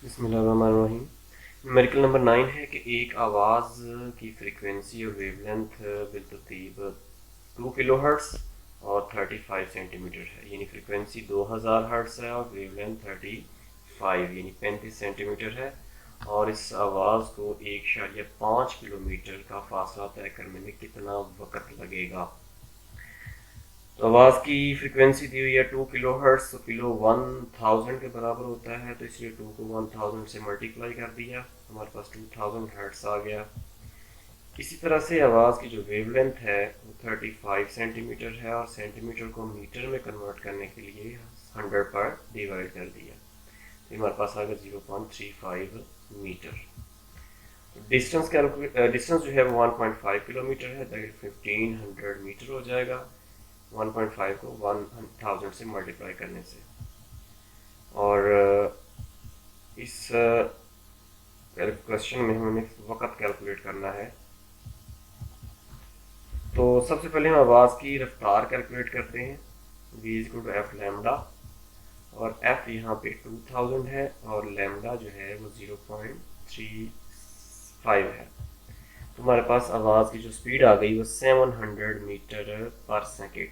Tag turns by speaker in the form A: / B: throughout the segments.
A: बिस्मिल्लाहिर्रहमानिर्रहीम। Numerical number 9 है कि एक आवाज़ की फ्रीक्वेंसी और वेवलेंथ बिलतरतीब 2 किलोहर्ट्ज़ और 35 सेंटीमीटर है। यानी फ्रीक्वेंसी 2000 हर्ट्ज़ है और वेवलेंथ 35 यानी 35 सेंटीमीटर है। और इस आवाज़ को 1.5 किलोमीटर का फासला तय करने में कितना वक्त लगेगा। तो आवाज़ की फ्रीक्वेंसी दी हुई है 2 किलो हर्ट्स, तो किलो 1000 के बराबर होता है, तो इसलिए 2 को 1000 से मल्टीप्लाई कर दिया, हमारे पास 2000 हर्ट्स आ गया। इसी तरह से आवाज़ की जो वेवलेंथ है वो 35 सेंटीमीटर है और सेंटीमीटर को मीटर में कन्वर्ट करने के लिए 100 पर डिवाइड कर दिया, तो हमारे पास आ गया 0.35 मीटर। डिस्टेंस जो है वो 1.5 किलोमीटर है, दैट 1500 मीटर हो जाएगा 1.5 को 1000 से मल्टीप्लाई करने से। और इस क्वेश्चन में हमें वक़्त कैलकुलेट करना है। तो सबसे पहले हम आवाज़ की रफ्तार कैलकुलेट करते हैं, v equal to F lambda, और f यहाँ पे 2000 है और लैम्डा जो है वो 0.35 है। तो हमारे पास आवाज़ की जो स्पीड आ गई वो 700 मीटर पर सेकेंड।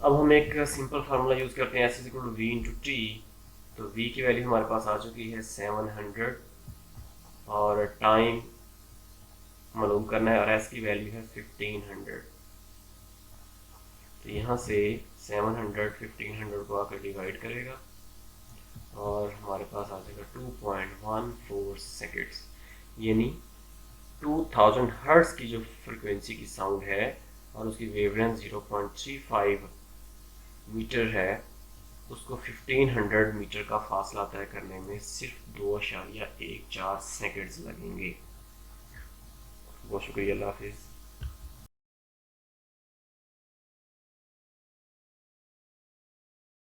A: अब हम एक सिंपल फार्मूला यूज़ करते हैं, s equal to V into T. तो v की वैल्यू हमारे पास आ चुकी है 700 और टाइम मालूम करना है और s की वैल्यू है 1500। तो यहाँ से 700 1500 को आकर डिवाइड करेगा और हमारे पास आ जाएगा 2.14 सेकेंड्स, यानी 2000 हर्ट्ज की जो फ्रिक्वेंसी की साउंड है और उसकी वेवलेंथ 0.35 मीटर है, उसको 1500 मीटर का फासला तय करने में सिर्फ 2.14 सेकेंड्स लगेंगे। बहुत शुक्रिया, अल्लाह हाफिज़।